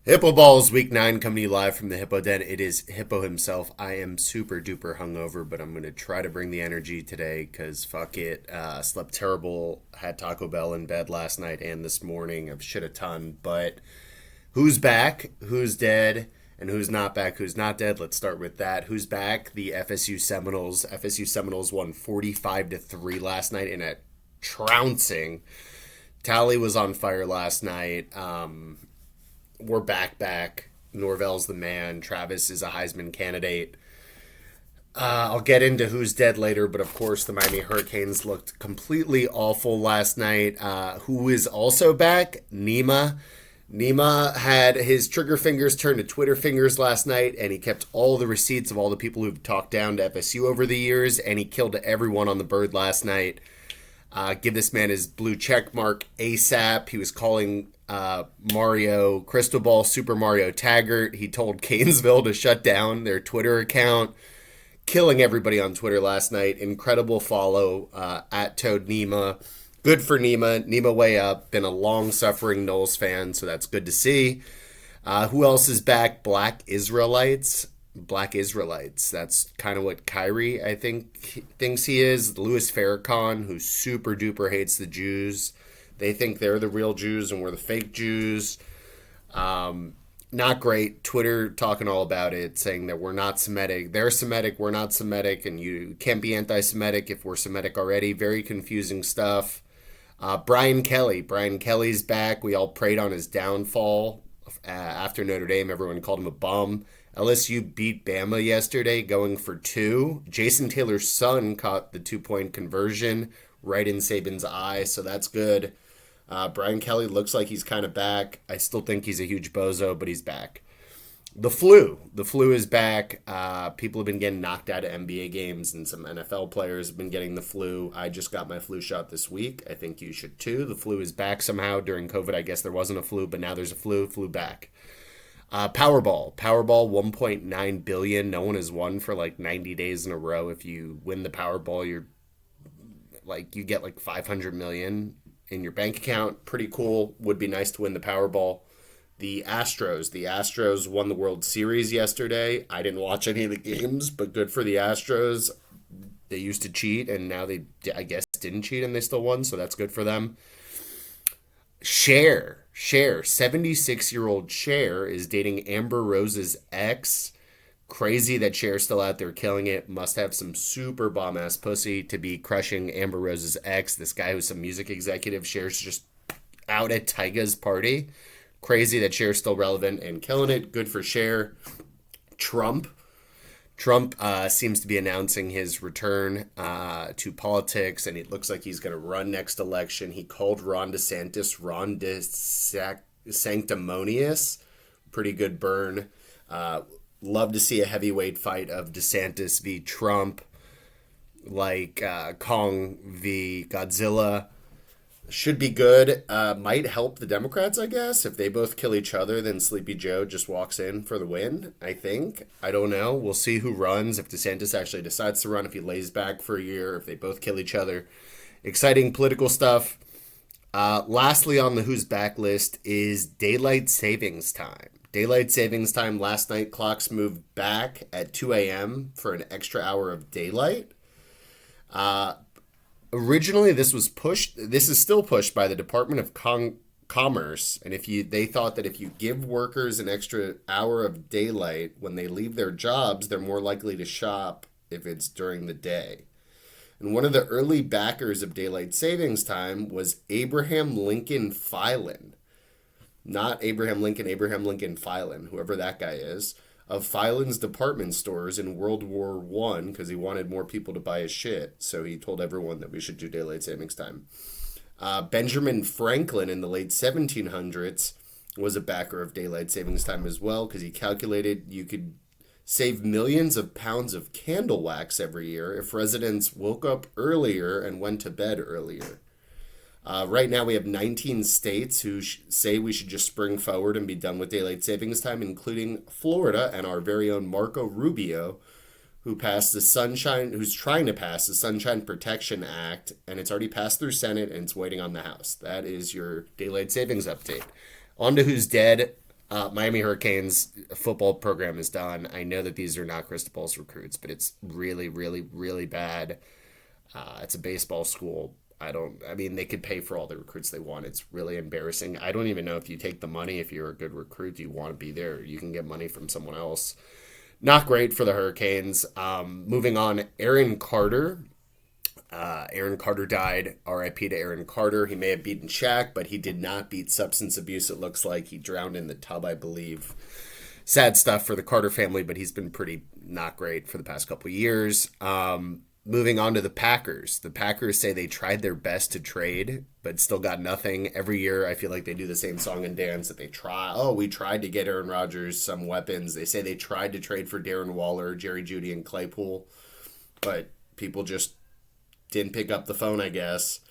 Hippo Balls Week 9 coming to you live from the Hippo Den. It is Hippo himself. I am super duper hungover, but I'm going to try to bring the energy today because fuck it. Slept terrible, had Taco Bell in bed last night and this morning. I've shit a ton, but who's back? Who's dead? And who's not back? Who's not dead? Let's start with that. Who's back? The FSU Seminoles. FSU Seminoles won 45-3 last night in a trouncing. Tally was on fire last night. We're back. Norvell's the man. Travis is a Heisman candidate. I'll get into who's dead later, but of course the Miami Hurricanes looked completely awful last night. Who is also back? Nima. Nima had his trigger fingers turned to Twitter fingers last night, and he kept all the receipts of all the people who've talked down to FSU over the years, and he killed everyone on the bird last night. Give this man his blue check mark ASAP. He was calling Mario Cristobal Super Mario Taggart. He told Canesville to shut down their Twitter account. Killing everybody on Twitter last night. Incredible follow at Toad Nima. Good for Nima. Nima way up. Been a long-suffering Knowles fan, so that's good to see. Who else is back? Black Israelites. That's kind of what Kyrie, I think, thinks he is. Louis Farrakhan, who super duper hates the Jews. They think they're the real Jews and we're the fake Jews. Not great. Twitter talking all about it, saying that we're not Semitic. They're Semitic, we're not Semitic, and you can't be anti-Semitic if we're Semitic already. Very confusing stuff. Brian Kelly. Brian Kelly's back. We all prayed on his downfall after Notre Dame. Everyone called him a bum. LSU beat Bama yesterday, going for two. Jason Taylor's son caught the 2-point conversion right in Saban's eye, so that's good. Brian Kelly looks like he's kind of back. I still think he's a huge bozo, but he's back. The flu is back. People have been getting knocked out of NBA games, and some NFL players have been getting the flu. I just got my flu shot this week. I think you should too. The flu is back somehow. During COVID, I guess there wasn't a flu, but now there's a flu back. Powerball 1.9 billion. No one has won for like 90 days in a row. If you win the Powerball, you get like 500 million in your bank account. Pretty cool. Would be nice to win the Powerball. The Astros won the World Series yesterday. I didn't watch any of the games, but good for the Astros. They used to cheat, and now they, I guess, didn't cheat, and they still won, so that's good for them. Cher, 76-year-old Cher is dating Amber Rose's ex. Crazy that Cher's still out there killing it. Must have some super bomb-ass pussy to be crushing Amber Rose's ex. This guy who's some music executive. Cher's just out at Tyga's party. Crazy that Cher's still relevant and killing it. Good for Cher. Trump seems to be announcing his return to politics, and it looks like he's going to run next election. He called Ron DeSantis sanctimonious. Pretty good burn. Love to see a heavyweight fight of DeSantis v. Trump, like Kong v. Godzilla. Should be good. Might help the Democrats, I guess. If they both kill each other, then Sleepy Joe just walks in for the win, I think. I don't know. We'll see who runs. If DeSantis actually decides to run, if he lays back for a year, if they both kill each other. Exciting political stuff. Lastly on the Who's Back list is Daylight Savings Time. Daylight Savings Time last night, clocks moved back at 2 a.m. for an extra hour of daylight. Originally, this is still pushed by the Department of Commerce, and they thought that if you give workers an extra hour of daylight when they leave their jobs, they're more likely to shop if it's during the day. And one of the early backers of Daylight Savings Time was Abraham Lincoln Filan. Not Abraham Lincoln Filan, whoever that guy is, of Filan's department stores in World War I, because he wanted more people to buy his shit. So he told everyone that we should do Daylight Savings Time. Benjamin Franklin in the late 1700s was a backer of Daylight Savings Time as well, because he calculated you could save millions of pounds of candle wax every year if residents woke up earlier and went to bed earlier. Right now we have 19 states who say we should just spring forward and be done with Daylight Savings Time, including Florida and our very own Marco Rubio, who's trying to pass the Sunshine Protection Act, and it's already passed through Senate and it's waiting on the House. That is your daylight savings update. On to who's dead. Miami Hurricanes football program is done. I know that these are not Cristobal's recruits, but it's really, really, really bad. It's a baseball school. I mean, they could pay for all the recruits they want. It's really embarrassing. I don't even know if you take the money, if you're a good recruit, you want to be there. You can get money from someone else. Not great for the Hurricanes. Moving on, Aaron Carter. Aaron Carter died. RIP to Aaron Carter. He may have beaten Shaq, but he did not beat substance abuse. It looks like he drowned in the tub, I believe. Sad stuff for the Carter family, but he's been pretty not great for the past couple of years. Moving on to the Packers. The Packers say they tried their best to trade, but still got nothing. Every year, I feel like they do the same song and dance that they try. Oh, we tried to get Aaron Rodgers some weapons. They say they tried to trade for Darren Waller, Jerry Jeudy, and Claypool, but people just didn't pick up the phone, I guess.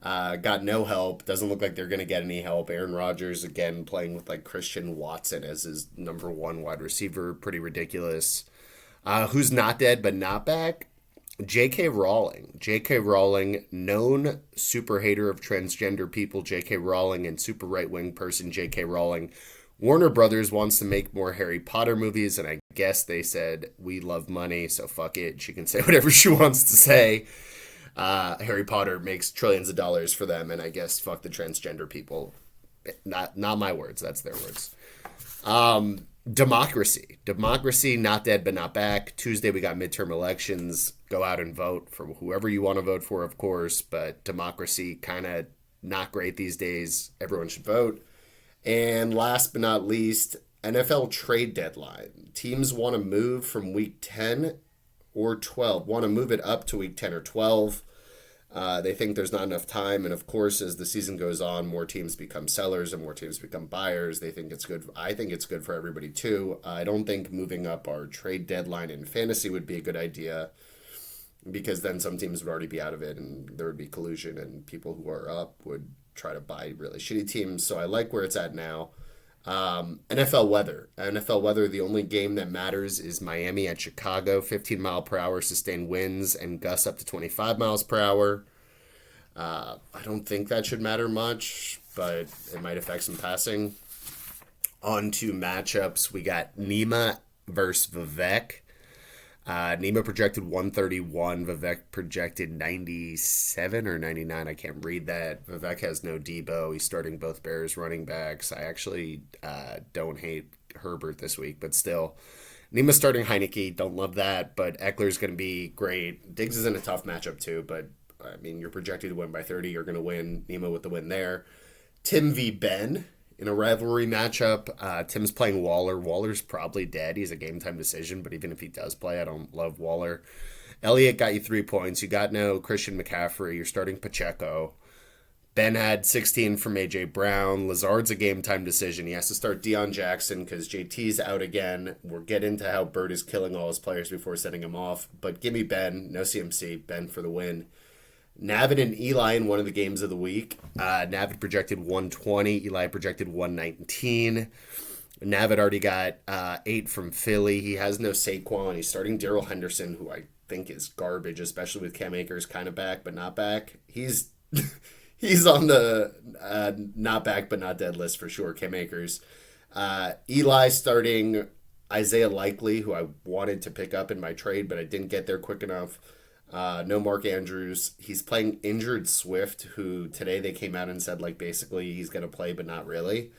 Got no help. Doesn't look like they're going to get any help. Aaron Rodgers, again, playing with like Christian Watson as his number one wide receiver. Pretty ridiculous. Who's not dead but not back? J.K. Rowling. J.K. Rowling, known super hater of transgender people, J.K. Rowling, and super right-wing person, J.K. Rowling. Warner Brothers wants to make more Harry Potter movies, and I guess they said, we love money, so fuck it. She can say whatever she wants to say. Harry Potter makes trillions of dollars for them, and I guess fuck the transgender people. Not my words, that's their words. Democracy, not dead but not back. Tuesday we got midterm elections. Go out and vote for whoever you want to vote for, of course, but democracy kind of not great these days. Everyone should vote. And last but not least, NFL trade deadline. Teams want to move from week 10 or 12, want to move it up to week 10 or 12. They think there's not enough time, and of course, as the season goes on, more teams become sellers and more teams become buyers. They think it's good. I think it's good for everybody too. I don't think moving up our trade deadline in fantasy would be a good idea, because then some teams would already be out of it, and there would be collusion, and people who are up would try to buy really shitty teams. So I like where it's at now. NFL weather. NFL weather, the only game that matters is Miami at Chicago. 15 mile per hour sustained winds and gusts up to 25 miles per hour. I don't think that should matter much, but it might affect some passing. On to matchups. We got Nima versus Vivek. Nima projected 131. Vivek projected 97 or 99. I can't read that. Vivek has no Debo. He's starting both Bears running backs. I actually don't hate Herbert this week, but still. Nima's starting Heineke. Don't love that, but Eckler's going to be great. Diggs is in a tough matchup too, but I mean, you're projected to win by 30. You're going to win. Nima with the win there. Tim v. Ben. In a rivalry matchup, Tim's playing Waller. Waller's probably dead. He's a game time decision, but even if he does play, I don't love Waller. Elliott got you 3 points. You got no Christian McCaffrey. You're starting Pacheco. Ben had 16 from A.J. Brown. Lazard's a game time decision. He has to start Deion Jackson because JT's out again. We'll get into how Bird is killing all his players before sending him off. But give me Ben. No CMC. Ben for the win. Navid and Eli in one of the games of the week. Navid projected 120. Eli projected 119. Navid already got 8 from Philly. He has no Saquon. He's starting Darrell Henderson, who I think is garbage, especially with Cam Akers kind of back but not back. He's he's on the not back but not dead list for sure, Cam Akers. Eli starting Isaiah Likely, who I wanted to pick up in my trade, but I didn't get there quick enough. No Mark Andrews. He's playing injured Swift, who today they came out and said, like, basically he's going to play, but not really.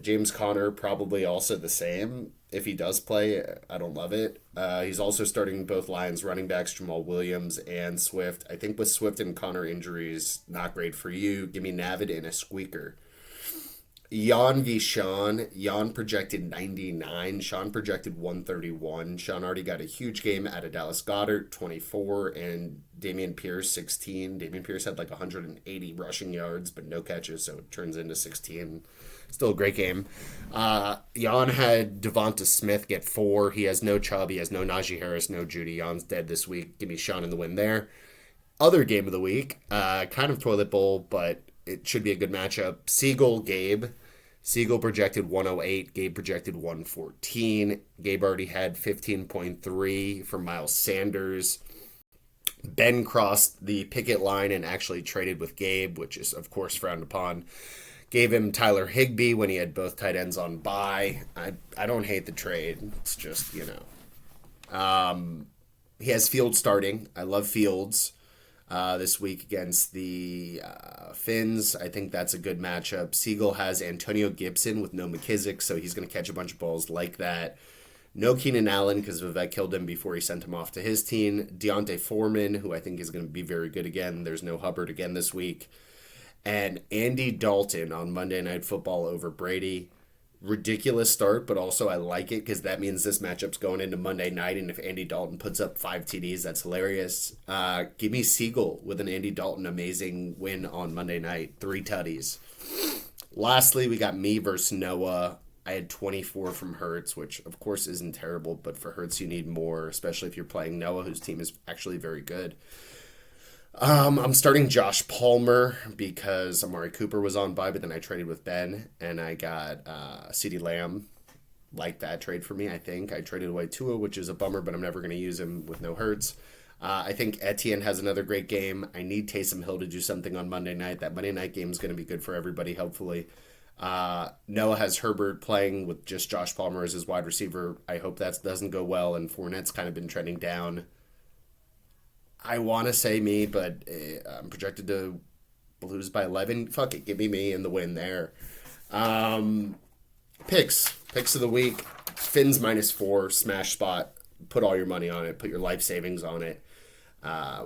James Conner, probably also the same. If he does play, I don't love it. He's also starting both Lions running backs, Jamal Williams and Swift. I think with Swift and Conner injuries, not great for you. Give me Navid and a squeaker. Jan v. Sean. Jan projected 99. Sean projected 131. Sean already got a huge game out of Dallas Goedert, 24, and Dameon Pierce, 16. Dameon Pierce had like 180 rushing yards, but no catches, so it turns into 16. Still a great game. Jan had Devonta Smith get 4. He has no Chubb. He has no Najee Harris, no Judy. Jan's dead this week. Give me Sean in the win there. Other game of the week. Kind of toilet bowl, but it should be a good matchup. Siegel, Gabe. Siegel projected 108. Gabe projected 114. Gabe already had 15.3 for Miles Sanders. Ben crossed the picket line and actually traded with Gabe, which is, of course, frowned upon. Gave him Tyler Higbee when he had both tight ends on bye. I don't hate the trade. It's just, he has Fields starting. I love Fields this week against the Finns. I think that's a good matchup. Siegel has Antonio Gibson with no McKissick, so he's going to catch a bunch of balls like that. No Keenan Allen because Vivek killed him before he sent him off to his team. Deontay Foreman, who I think is going to be very good again. There's no Hubbard again this week. And Andy Dalton on Monday Night Football over Brady. Ridiculous start, but also I like it because that means this matchup's going into Monday night, and if Andy Dalton puts up 5 TDs, that's hilarious. Give me Siegel with an Andy Dalton amazing win on Monday night, 3 tutties. Lastly, we got me versus Noah. I had 24 from Hurts, which of course isn't terrible, but for Hurts you need more, especially if you're playing Noah, whose team is actually very good. I'm starting Josh Palmer because Amari Cooper was on bye, but then I traded with Ben, and I got CeeDee Lamb. Like that trade for me, I think. I traded away Tua, which is a bummer, but I'm never going to use him with no Hurts. I think Etienne has another great game. I need Taysom Hill to do something on Monday night. That Monday night game is going to be good for everybody, hopefully. Noah has Herbert playing with just Josh Palmer as his wide receiver. I hope that doesn't go well, and Fournette's kind of been trending down. I want to say me, but I'm projected to lose by 11. Fuck it, give me in the win there. Picks of the week. Finns -4, smash spot. Put all your money on it. Put your life savings on it.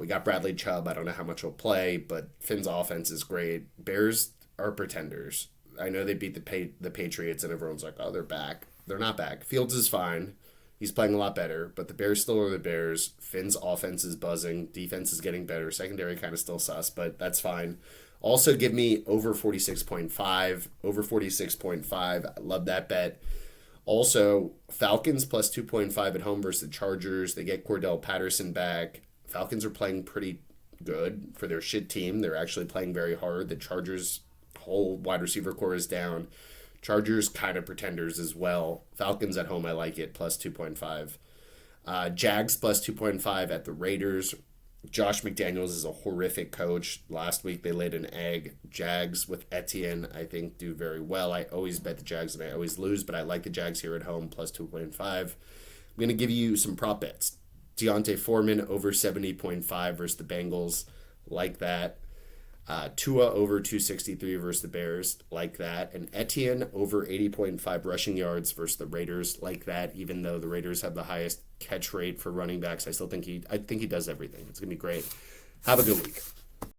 We got Bradley Chubb. I don't know how much he'll play, but Finn's offense is great. Bears are pretenders. I know they beat the Patriots, and everyone's like, oh, they're back. They're not back. Fields is fine. He's playing a lot better, but the Bears still are the Bears. Finn's offense is buzzing. Defense is getting better. Secondary kind of still sus, but that's fine. Also, give me over 46.5. Over 46.5. I love that bet. Also, Falcons plus 2.5 at home versus the Chargers. They get Cordell Patterson back. Falcons are playing pretty good for their shit team. They're actually playing very hard. The Chargers' whole wide receiver core is down. Chargers kind of pretenders as well. Falcons at home, I like it, plus 2.5. Jags plus 2.5 at the Raiders. Josh McDaniels is a horrific coach. Last week they laid an egg. Jags with Etienne, I think, do very well. I always bet the Jags and I always lose, but I like the Jags here at home, plus 2.5. I'm going to give you some prop bets. Deontay Foreman over 70.5 versus the Bengals, like that. Tua over 263 versus the Bears, like that. And Etienne over 80.5 rushing yards versus the Raiders, like that. Even though the Raiders have the highest catch rate for running backs, I think he does everything. It's going to be great. Have a good week.